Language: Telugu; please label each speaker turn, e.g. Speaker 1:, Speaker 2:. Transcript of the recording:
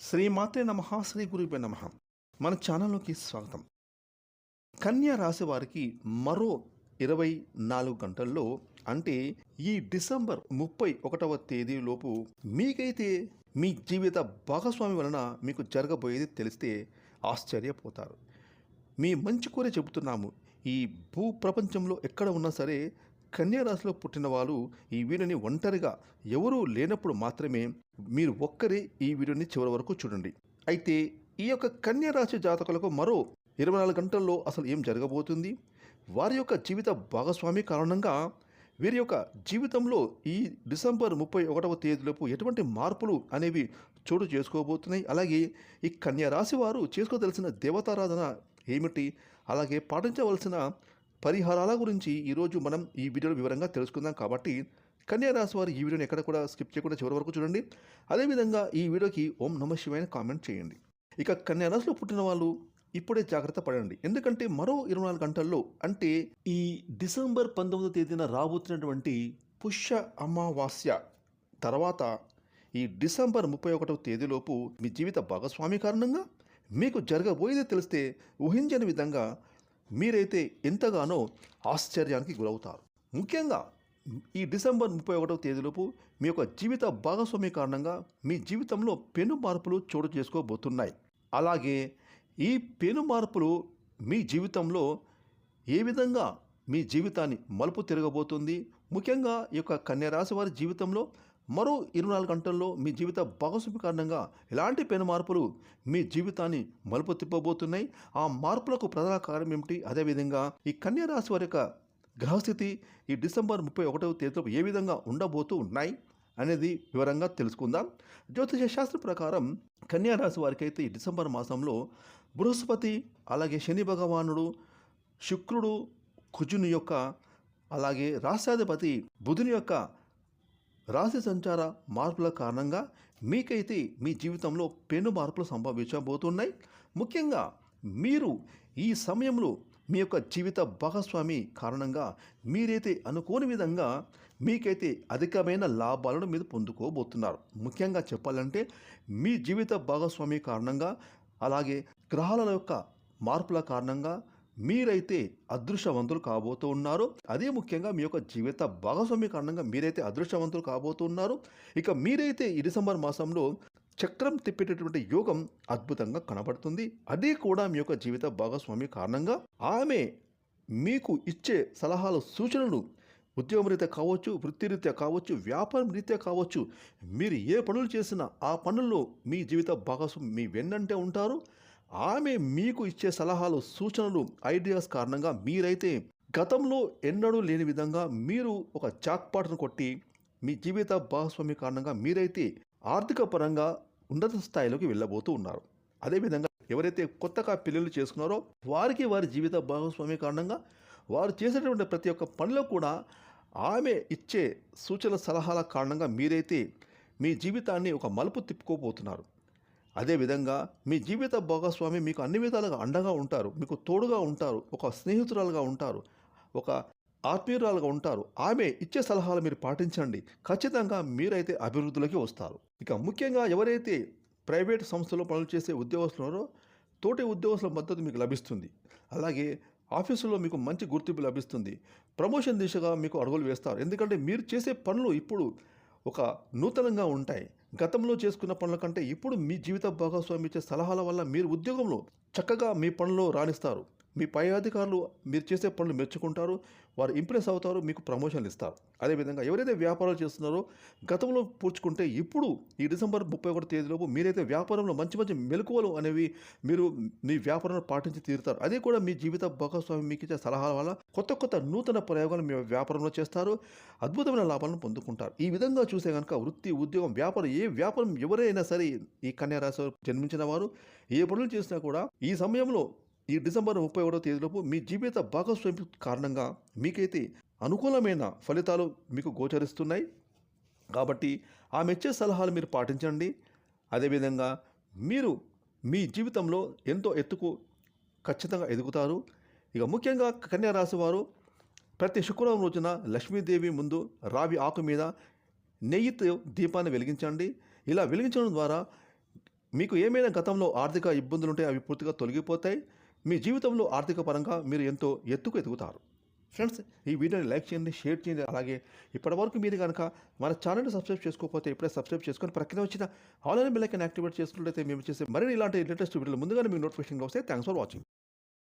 Speaker 1: శ్రీమాత్రే నమః శ్రీ గురుభ్యో నమః. మన ఛానల్లోకి స్వాగతం. కన్యా రాశి వారికి మరో 24 గంటల్లో అంటే ఈ డిసెంబర్ 31వ తేదీలోపు మీకైతే మీ జీవిత భాగస్వామి వలన మీకు జరగబోయేది తెలిస్తే ఆశ్చర్యపోతారు. మీ మంచి కోరే చెబుతున్నాము. ఈ భూ ప్రపంచంలో ఎక్కడ ఉన్నా సరే కన్యా రాశిలో పుట్టిన వాళ్ళు ఈ వీడియోని ఒంటరిగా ఎవరూ లేనప్పుడు మాత్రమే మీరు ఒక్కరే ఈ వీడియోని చివరి వరకు చూడండి. అయితే ఈ యొక్క కన్యా రాశి జాతకులకు మరో 24 గంటల్లో అసలు ఏం జరగబోతుంది, వారి యొక్క జీవిత భాగస్వామి కారణంగా వీరి యొక్క జీవితంలో ఈ డిసెంబర్ 31వ తేదీలోపు ఎటువంటి మార్పులు అనేవి చోటు చేసుకోబోతున్నాయి, అలాగే ఈ కన్యా రాశి వారు చేసుకోదలసిన దేవతారాధన ఏమిటి, అలాగే పాటించవలసిన పరిహారాల గురించి ఈరోజు మనం ఈ వీడియోలో వివరంగా తెలుసుకుందాం. కాబట్టి కన్యా రాశి వారు ఈ వీడియోని ఎక్కడ కూడా స్కిప్ చేయకుండా చివరి వరకు చూడండి. అదేవిధంగా ఈ వీడియోకి ఓం నమః శివాయ కామెంట్ చేయండి. ఇక కన్యా రాశిలో పుట్టిన వాళ్ళు ఇప్పుడే జాగ్రత్త పడండి. ఎందుకంటే మరో 24 గంటల్లో అంటే ఈ డిసెంబర్ 19వ తేదీన రాబోతున్నటువంటి పుష్య అమావాస్య తర్వాత ఈ డిసెంబర్ 31వ తేదీలోపు మీ జీవిత భాగస్వామి కారణంగా మీకు జరగబోయేది తెలిస్తే ఊహించని విధంగా మీరైతే ఎంతగానో ఆశ్చర్యానికి గురవుతారు. ముఖ్యంగా ఈ డిసెంబర్ 31వ తేదీలోపు మీ యొక్క జీవిత భాగస్వామి కారణంగా మీ జీవితంలో పెను మార్పులు చోటు చేసుకోబోతున్నాయి. అలాగే ఈ పెను మార్పులు మీ జీవితంలో ఏ విధంగా మీ జీవితాన్ని మలుపు తిరగబోతుంది, ముఖ్యంగా ఈ యొక్క కన్యా రాశి వారి జీవితంలో మరో 24 గంటల్లో మీ జీవిత భాగస్వామి కారణంగా ఎలాంటి పెను మార్పులు మీ జీవితాన్ని మలుపు తిప్పబోతున్నాయి, ఆ మార్పులకు ప్రధాన కారణం ఏమిటి, అదేవిధంగా ఈ కన్యా రాశి వారి యొక్క గ్రహస్థితి ఈ డిసెంబర్ 31వ తేదీలో ఏ విధంగా ఉండబోతూ ఉన్నాయి అనేది వివరంగా తెలుసుకుందాం. జ్యోతిష శాస్త్రం ప్రకారం కన్యా రాశి వారికి అయితే ఈ డిసెంబర్ మాసంలో బృహస్పతి, అలాగే శని భగవానుడు, శుక్రుడు, కుజుని యొక్క, అలాగే రాష్ట్రాధిపతి బుధుని యొక్క రాశి సంచార మార్పుల కారణంగా మీకైతే మీ జీవితంలో పెను మార్పులు సంభవించబోతున్నాయి. ముఖ్యంగా మీరు ఈ సమయంలో మీ యొక్క జీవిత భాగస్వామి కారణంగా మీరైతే అనుకోని విధంగా మీకైతే అధికమైన లాభాలను మీరు పొందుకోబోతున్నారు. ముఖ్యంగా చెప్పాలంటే మీ జీవిత భాగస్వామి కారణంగా, అలాగే గ్రహాల యొక్క మార్పుల కారణంగా మీరైతే అదృష్టవంతులు కాబోతూ ఉన్నారు. అదే ముఖ్యంగా మీ యొక్క జీవిత భాగస్వామి కారణంగా మీరైతే అదృష్టవంతులు కాబోతూ ఉన్నారు. ఇక మీరైతే ఈ డిసెంబర్ మాసంలో చక్రం తిప్పేటటువంటి యోగం అద్భుతంగా కనబడుతుంది. అదే కూడా మీ యొక్క జీవిత భాగస్వామి కారణంగా ఆమె మీకు ఇచ్చే సలహాలు, సూచనలు ఉద్యోగం రీత్యా కావచ్చు, వృత్తిరీత్యా కావచ్చు, వ్యాపారం రీత్యా కావచ్చు, మీరు ఏ పనులు చేసినా ఆ పనుల్లో మీ జీవిత భాగస్వామి మీ వెన్నంటే ఉంటారు. ఆమె మీకు ఇచ్చే సలహాలు, సూచనలు, ఐడియాస్ కారణంగా మీరైతే గతంలో ఎన్నడూ లేని విధంగా మీరు ఒక జాక్పాట్ను కొట్టి మీ జీవిత భాగస్వామి కారణంగా మీరైతే ఆర్థిక పరంగా ఉన్నత స్థాయిలోకి వెళ్ళబోతూ ఉన్నారు. అదేవిధంగా ఎవరైతే కొత్తగా పెళ్ళిళ్ళు చేసుకున్నారో వారికి వారి జీవిత భాగస్వామి కారణంగా వారు చేసేటువంటి ప్రతి ఒక్క పనిలో కూడా ఆమె ఇచ్చే సూచన సలహాల కారణంగా మీరైతే మీ జీవితాన్ని ఒక మలుపు తిప్పుకోబోతున్నారు. అదేవిధంగా మీ జీవిత భాగస్వామి మీకు అన్ని విధాలుగా అండగా ఉంటారు, మీకు తోడుగా ఉంటారు, ఒక స్నేహితురాలుగా ఉంటారు, ఒక ఆత్మీయురాలుగా ఉంటారు. ఆమె ఇచ్చే సలహాలు మీరు పాటించండి, ఖచ్చితంగా మీరైతే అభివృద్ధిలోకి వస్తారు. ఇక ముఖ్యంగా ఎవరైతే ప్రైవేట్ సంస్థలో పనులు చేసే ఉద్యోగస్తులు తోటి ఉద్యోగస్తుల మద్దతు మీకు లభిస్తుంది. అలాగే ఆఫీసులో మీకు మంచి గుర్తింపు లభిస్తుంది. ప్రమోషన్ దిశగా మీకు అడుగులు వేస్తారు. ఎందుకంటే మీరు చేసే పనులు ఇప్పుడు ఒక నూతనంగా ఉంటాయి. గతంలో చేసుకున్న పనుల కంటే ఇప్పుడు మీ జీవిత భాగస్వామి ఇచ్చే సలహాల వల్ల మీరు ఉద్యోగంలో చక్కగా మీ పనుల్లో రాణిస్తారు. మీ పై అధికారులు మీరు చేసే పనులు మెచ్చుకుంటారు, వారు ఇంప్రెస్ అవుతారు, మీకు ప్రమోషన్లు ఇస్తారు. అదేవిధంగా ఎవరైతే వ్యాపారాలు చేస్తున్నారో గతంలో పూడ్చుకుంటే ఇప్పుడు ఈ డిసెంబర్ 31వ తేదీలోపు మీరైతే వ్యాపారంలో మంచి మంచి మెలకువలు అనేవి మీరు మీ వ్యాపారంలో పాటించి తీరుతారు. అదే కూడా మీ జీవిత భాగస్వామి మీకు ఇచ్చే సలహాల వల్ల కొత్త కొత్త నూతన ప్రయోగాలు మీ వ్యాపారంలో చేస్తారు, అద్భుతమైన లాభాలను పొందుకుంటారు. ఈ విధంగా చూసే కనుక వృత్తి, ఉద్యోగం, వ్యాపారం, ఏ వ్యాపారం ఎవరైనా సరే ఈ కన్యా రాశి జన్మించిన వారు ఏ పనులు చేసినా కూడా ఈ సమయంలో ఈ డిసెంబర్ 31వ తేదీలోపు మీ జీవిత భాగస్వామి కారణంగా మీకైతే అనుకూలమైన ఫలితాలు మీకు గోచరిస్తున్నాయి. కాబట్టి ఆమె ఇచ్చే సలహాలు మీరు పాటించండి. అదేవిధంగా మీరు మీ జీవితంలో ఎంతో ఎత్తుకు ఖచ్చితంగా ఎదుగుతారు. ఇక ముఖ్యంగా కన్యా రాశి వారు ప్రతి శుక్రవారం రోజున లక్ష్మీదేవి ముందు రావి ఆకు మీద నెయ్యితో దీపాన్ని వెలిగించండి. ఇలా వెలిగించడం ద్వారా మీకు ఏమైనా గతంలో ఆర్థిక ఇబ్బందులుంటే అవి పూర్తిగా తొలగిపోతాయి. మీ జీవితంలో ఆర్థిక పరంగా మీరు ఎంతో ఎత్తుకు ఎదుగుతారు. ఫ్రెండ్స్, ఈ వీడియోని లైక్ చేయండి, షేర్ చేయండి. అలాగే ఇప్పటివరకు మీరు గనక మన ఛానల్‌ని సబ్స్క్రైబ్ చేసుకోకపోతే ఇప్పుడే సబ్స్క్రైబ్ చేసుకొని ప్రక్కనే వచ్చిన ఆల్ అనే బెల్ ఐకాన్ యాక్టివేట్ చేసుకున్నట్లయితే మేము చేసే మరిన్ని ఇలాంటి లేటెస్ట్ వీడియోలు ముందుగానే మీకు నోటిఫికేషన్‌గా వస్తాయి. Thanks for watching.